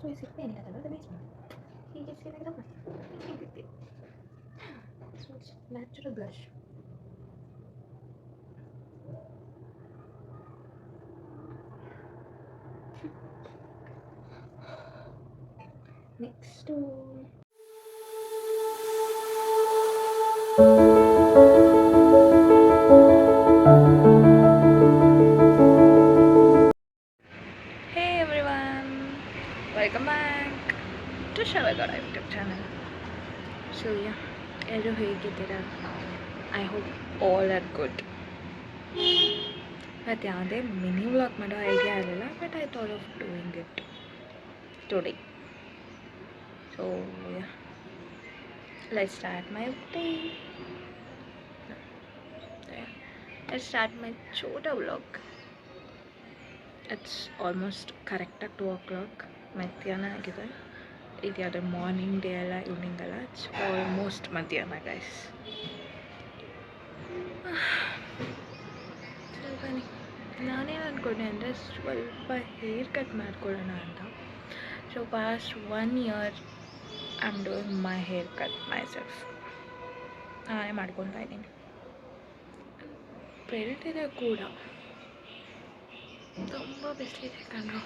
So I sit in the basement. He gets like the one. So it's natural blush. Next to hey everyone, welcome back to Shavagada YouTube channel. So yeah, hello, ಹೇಗಿದ್ದೀರಾ? I hope all are good. But ಯಾವುದೇ mini vlog ಮಾಡೋ idea ಇರಲಿಲ್ಲ, but I thought of doing it today. So yeah, let's start my day. Yeah, let's start my chota vlog. It's almost correct at 2 o'clock. ಮಧ್ಯಾಹ್ನ ಆಗಿದೆ. ಇದು ಯಾವುದೇ morning day ಅಲ್ಲ, evening ಅಲ್ಲ, it's almost ಮಧ್ಯಾಹ್ನ guys. ಸ್ವಲ್ಪ ನಾನೇನು ಅಂದ್ಕೊಂಡೆ ಅಂದರೆ ಸ್ವಲ್ಪ ಹೇರ್ ಕಟ್ ಮಾಡ್ಕೊಳ್ಳೋಣ ಅಂತ. So past 1 year I am doing my hair cut my self. ನಾನೇ ಮಾಡ್ಕೊತಾ ಇದ್ದೀನಿ. ಬೆಲ್ಟ್ ಇದೆ ಕೂಡ, ತುಂಬ ಬಿಸಿಲಿದೆ ಕಣ್ರು,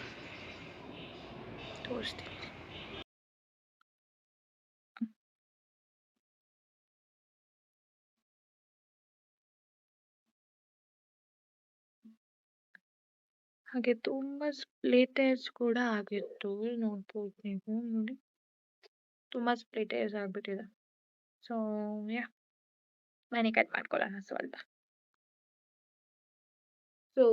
ತೋರಿಸ್ತೀನಿ. ಹಾಗೆ ತುಂಬ ಸ್ಪ್ಲಿಟ್ ಏರ್ಸ್ ಕೂಡ ಆಗಿತ್ತು, ನೋಡ್ಬೋದು ನೀವು ನೋಡಿ, ತುಂಬ ಸ್ಪ್ಲಿಟ್ ಏರ್ಸ್ ಆಗಿಬಿಟ್ಟಿದೆ. ಸೊ ಯಾ, ಮನೆ ಕಟ್ ಮಾಡ್ಕೊಳ್ಳೋಣ ಸ್ವಲ್ಪ. ಸೊ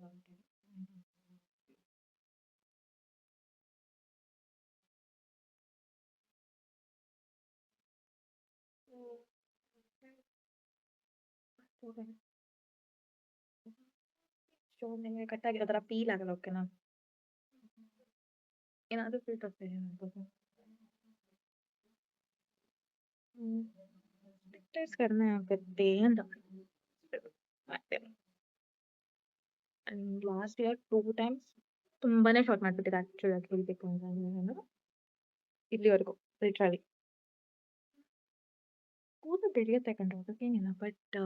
ಸೊ ನಿಮಗೆ ಕಟ್ಟಾಗಿರೋ ಥರ ಫೀಲ್ ಆಗಲ್ಲ, ಓಕೆನಾ? ಏನಾದರೂ ಫಿಲ್ಟರ್ ಮಾಡ್ಬೋದು. ಸ್ಟಿಕ್ನೆಸ್ ಕಡಿಮೆ ಆಗುತ್ತೆ ಅಂತ ಮತ್ತೆ ಲಾಸ್ಟ್ ಇಯರ್ 2 ಟೈಮ್ಸ್ ತುಂಬಾನೇ ಶಾರ್ಟ್ ಮಾಡಿಬಿಟ್ಟಿದೆ ಆ್ಯಕ್ಚುಲಿ ಅದು ಹೇಳಬೇಕು ಅಂದರೆ ನಾನು ಇಲ್ಲಿವರೆಗೂ ಲಿಟ್ರಲಿ ಕೂದಲು ಬೆಳೆಯುತ್ತೆ ಕಂಡ್ರೆ ಅದಕ್ಕೇನಿಲ್ಲ, ಬಟ್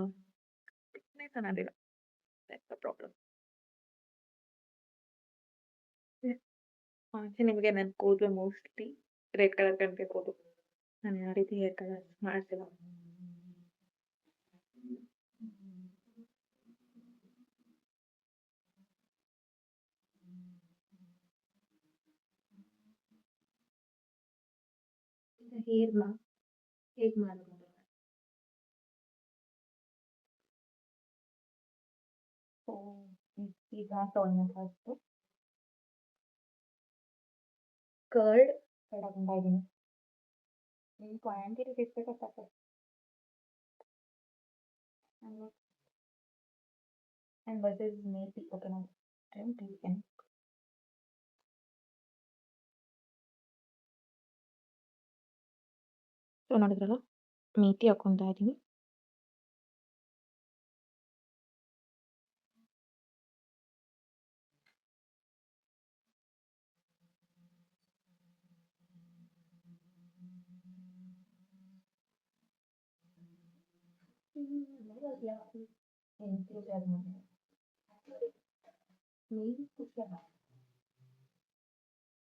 ಫಿಟ್ನೆಸ್ ಅನ್ನೋದಿಲ್ಲ. That's the problem. ನಿಮಗೆ ನನ್ನ ಕೂದಲು ಮೋಸ್ಟ್ಲಿ ರೆಡ್ ಕಲರ್ ಕಾಣ್ತಿರ್ಬೋದು. ನಾನು ಯಾವ ರೀತಿ ಹೇರ್ ಕಲರ್ ಮಾಡ್ತಿಲ್ಲ. ಹೇರ್ನ ಹೇಗೆ ಮಾಡೋದು? ಸೊ ಈಗ ತೊಗೊಂಡು ಫಸ್ಟು ಕರ್ಡ್ ತಗೊಂಡ ಇದ್ದೀನಿ. ನಿಮ್ಮ ಕ್ವಾಂಟಿಟಿ ಎಷ್ಟು ಬೇಕೋ ಸಾಕು. ಆ್ಯಂಡ್ ವರ್ಸಸ್ ಮೇಥಿ, ಓಕೆನಾ? ಟೇಕನ್ ಸೊ ನೋಡಿದ್ರಲ್ಲ, ಮೇಥಿ ಹಾಕ್ಕೊತಾ ಇದ್ದೀನಿ.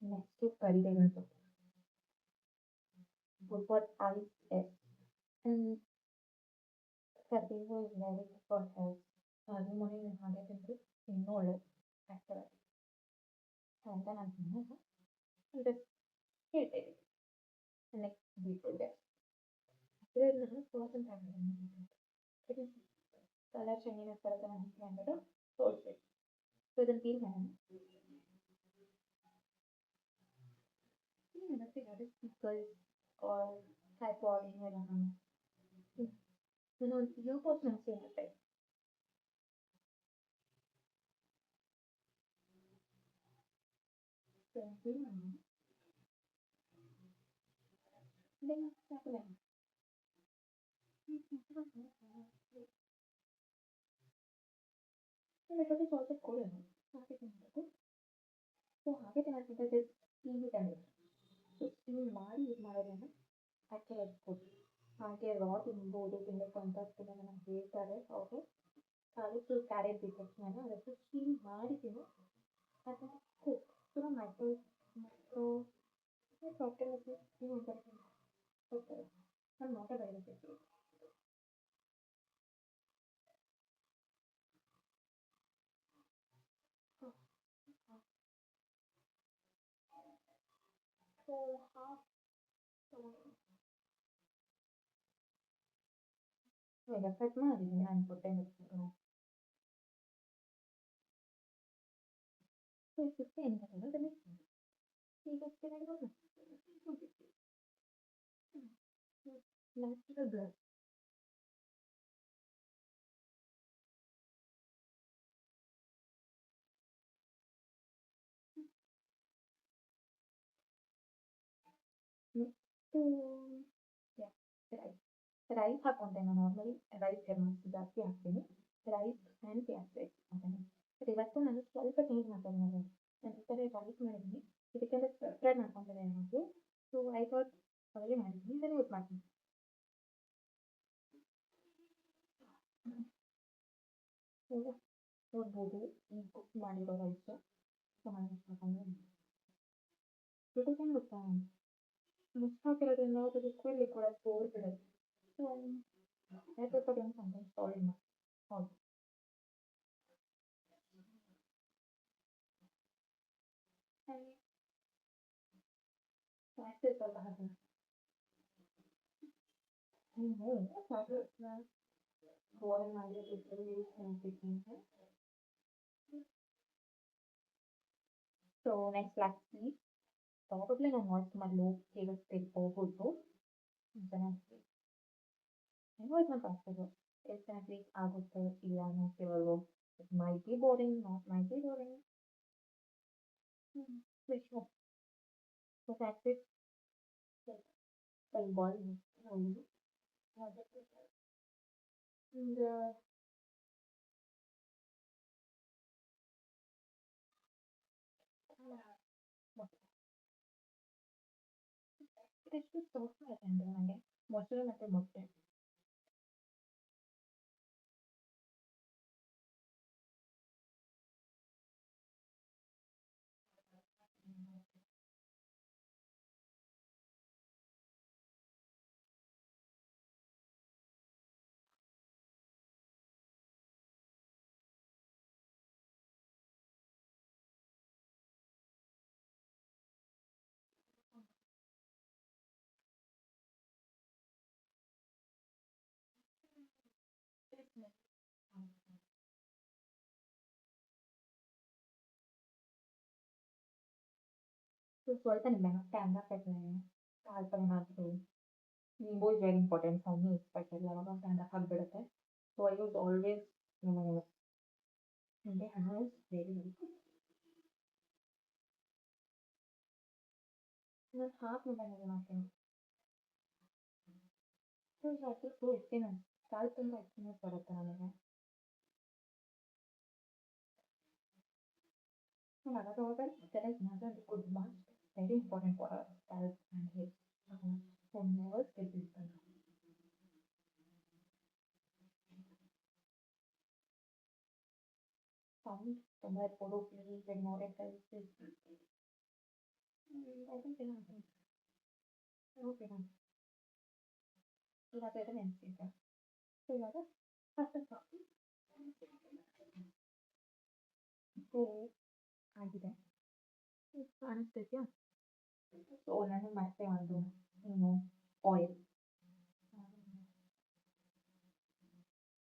ನೆಕ್ಸ್ಟ್ ಕರಿಬೇವಿನ ಸೊಪ್ಪು. What else is and ಕರಿಬೇವು is very good for health. Early morning ಹಾಗೆ ತಿಂದರೆ ಇನ್ನೂ ಒಳ್ಳೆಯದು ಆಗ್ತದೆ ಅಂತ ನಾನು ತಿನ್ನೋದು. ಜಸ್ಟ್ ಹೇಳ್ತಾ ಇದ್ದೀನಿ. ನೆಕ್ಸ್ಟ್ ಬೀಟ್ರೂಟ್ ನಾನು ಫ್ರೋಸನ್ ತಗೊಂಡಿದ್ದೀನಿ. ಕಲರ್ ಚೇಂಜ್ ಬರುತ್ತೆ ನನಗೆ ಅಂದ್ಬಿಟ್ಟು ತೋರಿಸ್ಬೇಕು. ಸೊ ಇದನ್ನು ಪೀಲ್ ಮಾಡೋಣ. nothing that is because or typhoid ನಾನು ಗ್ಲೂಕೋಸ್ ಮೆಣಸು ಇರುತ್ತೆ. ಸ್ವಲ್ಪ ಕೊಡಿ ಹಾಗೆ ತಿನ್ನಬೇಕು. ಸೊ ಹಾಗೆ ತಿನ್ನೋದ್ಕಿಂತ ಸ್ಟೀಮ್ ಟೈಮ್ ಸ್ಟೀಮ್ ಮಾಡಿ ಯೂಸ್ ಮಾಡೋದ್ರಿಂದ ಆ್ಯಕ್ಚುಲಿ ಕೊಡಿ. ಹಾಗೆ ರಾ ತಿನ್ಬೋದು, ತಿನ್ನಬೇಕು ಅಂತ ಜನ ಹೇಳ್ತಾರೆ. ಅವರು ಅದಕ್ಕೆ ಕ್ಯಾರೆಟ್ ಬಿಟ್ಟು ನಾನು ಅದಕ್ಕೆ ಸ್ಟೀಮ್ ಮಾಡಿ ತಿನ್ನು. ಅದನ್ನು ಕುಕ್ ಸೊ ಮೈಕ್ರೋ ಪ್ರಾಟೀನ್ ಸ್ಟೀಮ್ ಹೋಗ್ತಾರೆ. ನಾನು ಮಾತಾಡೋದು ಸೊ ಹಾಫ್ ಈಗ ಕಟ್ ಮಾಡಿದ್ದೀನಿ ನಾನು ಕೊಟ್ಟೆ. ಸೊ ಇಷ್ಟೇ ಏನು ಅದನ್ನು ಈಗ ನ್ಯಾಚುರಲ್ ಬ್ಲಡ್ ನೆಕ್ಸ್ಟು ರೈಸ್ ಹಾಕ್ಕೊಂಡೆ. ನಾನು ನಾರ್ಮಲಿ ರೈಸ್ ಜಾಸ್ತಿ ಹಾಕ್ತೀನಿ. ರೈಸ್ ಆ್ಯಂಡ್ ಪ್ಯಾಸ್ ಹಾಕ್ತೀನಿ. ಬಟ್ ಇವತ್ತು ನಾನು ಸ್ವಲ್ಪ ಚೇಂಜ್ ಮಾಡ್ತೀನಿ. ನಾನು ಈ ಥರ ರೈಸ್ ಮಾಡಿದ್ದೀನಿ, ಇದಕ್ಕೆಲ್ಲ ಫ್ರೈ ಮಾಡ್ಕೊಂಡಿದ್ದೀನಿ ನಾನು. ಸೊ ಐ ಥಾಟ್ ಅವರೇ ಮಾಡಿದ್ದೀನಿ, ಇದನ್ನು ಯೂಸ್ ಮಾಡ್ತೀನಿ. ನೋಡ್ಬೋದು ಈ ಕುಕ್ ಮಾಡಿರೋ ರೈಸು ಇದಕ್ಕೇನು ಗೊತ್ತಾ, ಮುಚ್ಚ ಹಾಕಿರೋದ್ರಿಂದ ಅದು ಲಿಕ್ವಿಡ್ ಕೂಡ ಸ್ಟೋರ್ ಬಿಡುತ್ತೆ. ಸೊ ಸ್ವಲ್ಪ ಸಾಲ್ಟ್ ಮಾಡಿ ಹೌದು ಸ್ವಲ್ಪ ಹಾಕೋಣ. ಬಾಯ್ಲ್ ಮಾಡಿ ಯೂಸ್ ಮಾಡ್ತೀನಿ. So next, let's see. Probably non marshmallow cake ಹೋಗ್ಬೋದು ಜನಕ್ಕೆ ಇವತ್ತು ಆಗ್ತದೆ ಎಕ್ಸಾಕ್ಟ್ಲಿ ಆಗುತ್ತೆ ಇಲ್ಲ ಅನ್ನೋ ಕೆಲವು it might be boring not might be boring which one so that's it and boring and ಎಷ್ಟು ಸಾಫ್ಟ್ ಆಯ್ತು ಅಂದರೆ ನನಗೆ ಮೊಸರು ಮತ್ತು ಮೊಟ್ಟೆ ಸೊ ಸ್ವಲ್ಪ ನಿಂಬೆಹಣ್ಣು ಕ್ಯಾಮ್ರಾ ಕಟ್ಲೆ ಸ್ವಲ್ಪ ಏನಾದರೂ ನಿಂಬು is very important for me especially ಯಾವಾಗ ಕ್ಯಾಮ್ರಾ ಆಗಿಬಿಡುತ್ತೆ ಸೊ ಐ ಯೂಸ್ ಆಲ್ವೇಸ್ ನಿಂಬೆಹಣ್ಣು ಇಸ್ ವೆರಿ ವೆರಿ ನಾನು ಹಾಫ್ ನಿಂಬೆಹಣ್ಣು ಮಾಡ್ತೀನಿ ಸೊ ಅದು ಸೊ ಇರ್ತೀನಿ ಕಾಲು ತುಂಬ ಎಕ್ಸ್ಪೀರಿಯನ್ಸ್ ಬರುತ್ತೆ ನನಗೆ so however there is another good one very important for our health and his so never skip this one sound somewhere photo please ignore it guys please I think they have okay then so that's it and so yeah first of all so ಆಗಿದೆ ಕಾಣಿಸ್ತಿದ್ಯಾ so ನಾನು ಮತ್ತೆ ಒಂದು ಏನು oil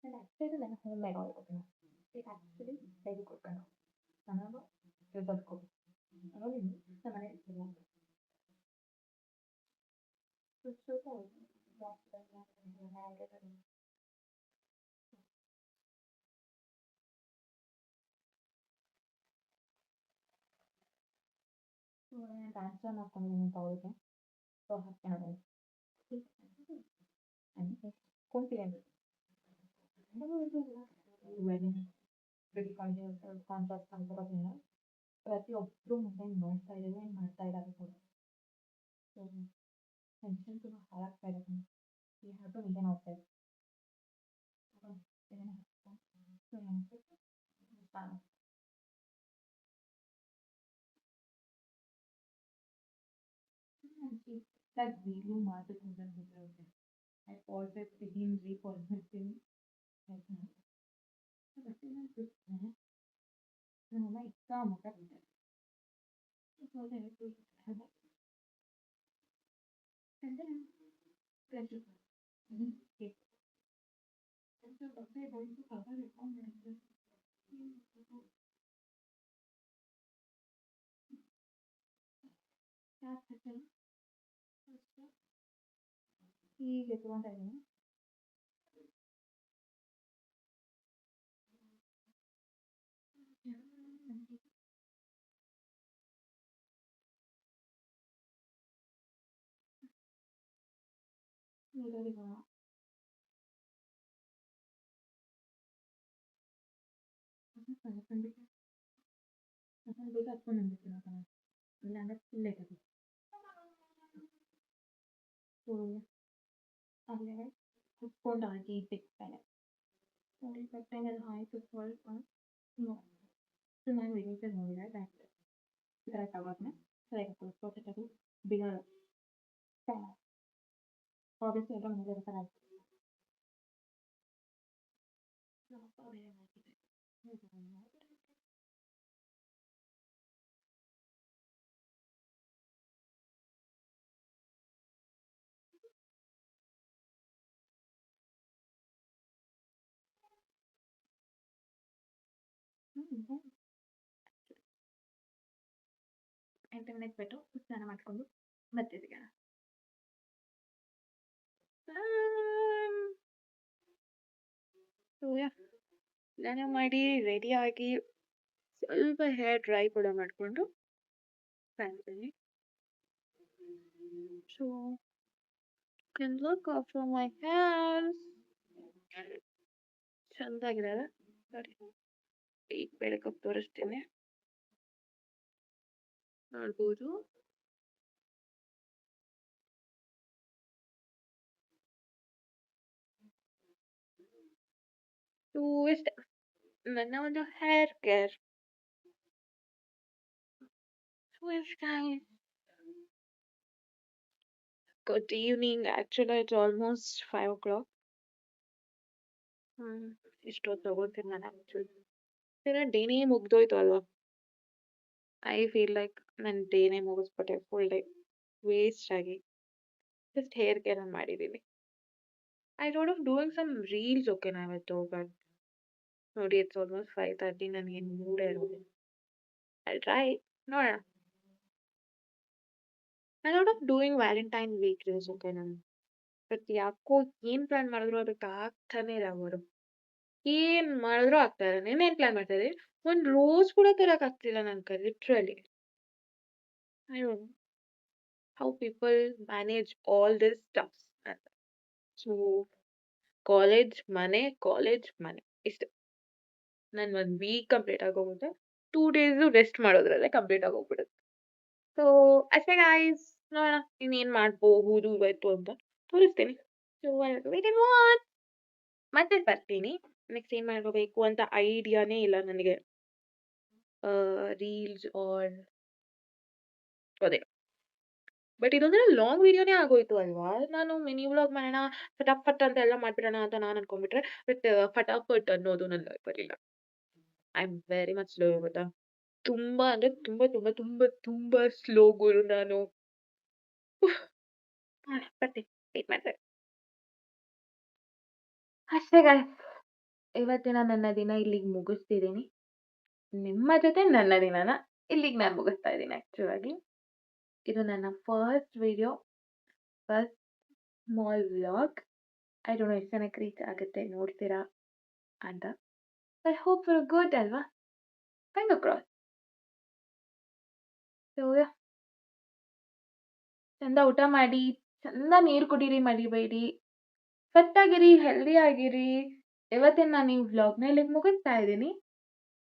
and actually ನಾನು home made oil ಕೊಟ್ಟಿನ it actually very good ಕಣ ನಾನು result ಕೊಡಿ ನೋಡಿ ನಮ್ಮ ಮನೆ ಇರ್ತಿಲ್ಲ ನಾನು ಟ್ರಾನ್ಸ್ಫರ್ ಮಾಡ್ಕೊಂಡಿದ್ದೀನಿ ತಗೊಳ್ಳಿಗೆ ಸೊ ಹಾಕ್ತೀನಿ ಕಾನ್ಫಿಡೆಂಟ್ ವೆರಿ ವೆರಿ ಕಾನ್ಫಿಡೆಂಟ್ ಅನ್ಕೋತೀನಿ ಪ್ರತಿಯೊಬ್ಬರು ಮುಂದೆ ನೋಡ್ತಾ ಇದ್ದಾರೆ ಏನು ಮಾಡ್ತಾ ಇದ್ದಾರೆ ಕೂಡ ಸೊ ಟೆನ್ಷನ್ ತುಂಬ ಹಾಳಾಗ್ತಾ ಇದೆ ಈ ಹ್ಯಾಪು ಮುಂದೆ ನೋಡ್ತಾ ಇದೆ that video marketing that video okay. I paused it again, repaused it again. I can't. But then I just no, my exam okay. So then it was and then pressure. Okay. And so they going to cover it on the ಹೀಗೆ ತಗೊಂತಾ ಇದ್ದೀನಿ ನೀರಲ್ಲಿ ಖಂಡಿತ ಬೇಗ ಹಚ್ಕೊಂಡು ಬಂದ್ಬಿಡ್ತೀನಿ ಕಣ ಇಲ್ಲಾಂದರೆ full late ಆಗುತ್ತೆ ಸೊ ಅಲ್ಲೇ ಕುತ್ಕೊಂಡಾಗಿ ಸಿಗ್ತಾನೆ ನೋಡಿ ಕಟ್ಟಂಗೆ ಆಯಿತು ಸ್ವಲ್ಪ ಸೊ ನಾನು ವಿಡಿಯೋಸ್ ನೋಡಿದೆ ಕರೆಕ್ಟ್ ಆಗೋದನ್ನ ಕರೆಕ್ಟ್ ಪ್ರೊಸೆಸ್ ಅದು ಬೇಗ ಆಬ್ವಿಯಸ್ಲಿ ಎಲ್ಲ ಮನೇಲಿ ಇರ್ತಾರೆ 20 ಮಿನಿಟ್ಸ್ ಬಿಟ್ಟು ಸ್ನಾನ ಮಾಡಿಕೊಂಡು ಮತ್ತೆ ಸಿಗೋಣ. ಸ್ನಾನ ಮಾಡಿ ರೆಡಿಯಾಗಿ ಸ್ವಲ್ಪ ಹೇರ್ ಡ್ರೈ ಕೂಡ ಮಾಡಿಕೊಂಡು ಬಂದಿದ್ದೀನಿ. So can look after my hair. ಚಂದಾಗಿರಲ್ಲ ಸರಿ, ಈಗ ಬೆಳಗ್ಗೆ ತೋರಿಸ್ತೀನಿ, ನೋಡ್ಬೋದು. ಇಷ್ಟೇ ನನ್ನ ಒಂದು hair care. Good evening. Actually it's almost 5 o'clock. ಇಷ್ಟೊತ್ತು ತಗೋತೀನಿ ನಾನು ಆ್ಯಕ್ಚುಲಿ ಡೇನೇ ಮುಗ್ದೋಯ್ತು ಅಲ್ವಾ. ಐ ಫೀಲ್ ಲೈಕ್ ನನ್ನ ಡೇನೇ ಮುಗಿಸ್ಬಿಟ್ಟೆ ಫುಲ್ ಡೇ ವೇಸ್ಟ್ ಆಗಿ. ಜಸ್ಟ್ ಹೇರ್ ಕೇರ್ ಮಾಡಿದ್ದೀನಿ. I thought of doing some reels ಓಕೆನಾ ಇವತ್ತು, ಬಟ್ ನೋಡಿ ಇಟ್ಸ್ ಆಲ್ಮೋಸ್ಟ್ 5:30. ನನಗೇನು ಮೂಡೇ ಇರೋದು. ಐ ಟ್ರೈ ನೋಡೋಣ. I thought of doing Valentine week reels ಓಕೆನಾ, ಬಟ್ ಯಾಕೋ ಏನು ಪ್ಲಾನ್ ಮಾಡಿದ್ರು ಅದಕ್ಕೆ ಆಗ್ತಾನೆ ಇಲ್ಲ ಅವರು. ಏನು ಮಾಡಿದ್ರು ಆಗ್ತಾ ಇಲ್ಲ. ನೀನೇನು ಪ್ಲಾನ್ ಮಾಡ್ತಾ ಇದ್ದೀವಿ, ಒಂದು ರೋಸ್ ಕೂಡ ತರೋಕ್ಕಾಗ್ತಿಲ್ಲ ನನ್ನ ಕೈ literally. I don't know how people manage all this stuffs ಅಂತ. ಸೊ ಕಾಲೇಜ್ ಮನೆ ಇಷ್ಟು ನನ್ನ ಒಂದು ವೀಕ್ ಕಂಪ್ಲೀಟ್ ಆಗೋಗುತ್ತೆ. 2 days ರೆಸ್ಟ್ ಮಾಡೋದ್ರಲ್ಲೇ ಕಂಪ್ಲೀಟ್ ಆಗೋಗ್ಬಿಡುತ್ತೆ. ಸೊ ಅಷ್ಟೇ ಗೈಸ್, ನೋಡೋಣ ಇನ್ನೇನು ಮಾಡಬಹುದು ಇವತ್ತು ಅಂತ ತೋರಿಸ್ತೀನಿ. ಸೊ ಮತ್ತೆ ಬರ್ತೀನಿ. ನೆಕ್ಸ್ಟ್ ಏನು ಮಾಡ್ಕೋಬೇಕು ಅಂತ ಐಡಿಯಾನೇ ಇಲ್ಲ ನನಗೆ. ರೀಲ್ಸ್ ಆರ್ ಅದೇ, ಬಟ್ ಇದೊಂಥರ ಲಾಂಗ್ ವಿಡಿಯೋನೇ ಆಗೋಯ್ತು ಅಲ್ವಾ. ನಾನು ಮಿನಿ ವ್ಲಾಗ್ ಮಾಡೋಣ ಫಟಾಫಟ್ ಅಂತ ಎಲ್ಲ ಮಾಡ್ಬಿಡೋಣ ಅಂತ ನಾನು ಅನ್ಕೊಂಡ್ಬಿಟ್ರೆ, ಬಟ್ ಫಟಾಫಟ್ ಅನ್ನೋದು ನನ್ನ ಬರಲಿಲ್ಲ. I am very much slow ಗೊತ್ತಾ. ತುಂಬ ಅಂದರೆ ತುಂಬ ತುಂಬ ತುಂಬ ತುಂಬ ಸ್ಲೋ ಗುರು ನಾನು. ಬರ್ತೀನಿ, ವೇಟ್ ಮಾಡ್ತಾರೆ ಅಷ್ಟೇ ಗೈಸ್. ಇವತ್ತಿನ ನನ್ನ ದಿನ ಇಲ್ಲಿಗೆ ಮುಗಿಸ್ತಿದ್ದೀನಿ. ನಿಮ್ಮ ಜೊತೆ ನನ್ನ ದಿನನ ಇಲ್ಲಿಗೆ ನಾನು ಮುಗಿಸ್ತಾ ಇದ್ದೀನಿ. ಆ್ಯಕ್ಚುಲಾಗಿ ಇದು ನನ್ನ first video, first small vlog. I don't know ಎಷ್ಟು ಜನಕ್ಕೆ ರೀಚ್ ಆಗುತ್ತೆ ನೋಡ್ತೀರಾ ಅಂತ. ಐ ಹೋಪ್ ಫಾರ್ ಗುಡ್ ಅಲ್ವಾ, ಫೈಂಗರ್ ಕ್ರಾಸ್. ಸೊ ಚಂದ ಊಟ ಮಾಡಿ, ಚಂದ ನೀರು ಕುಡೀರಿ, ಮರಿಬೇಡಿ, ಫಿಟ್ಟಾಗಿರಿ, ಹೆಲ್ದಿ ಆಗಿರಿ. ಇವತ್ತಿನ ನಾನು ಈ ವ್ಲಾಗ್ನ ಇಲ್ಲಿಗೆ ಮುಗಿಸ್ತಾ ಇದ್ದೀನಿ.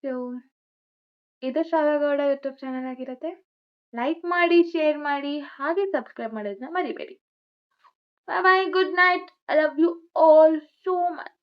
ಸೊ ಇದು ಶ್ರಾವ್ಯಗೌಡ ಯೂಟ್ಯೂಬ್ ಚಾನಲ್ ಆಗಿರುತ್ತೆ. ಲೈಕ್ ಮಾಡಿ, ಶೇರ್ ಮಾಡಿ, ಹಾಗೆ ಸಬ್ಸ್ಕ್ರೈಬ್ ಮಾಡೋದನ್ನ ಮರಿಬೇಡಿ. ಬಾಯ್ ಬಾಯ್, good night. I love you all so much.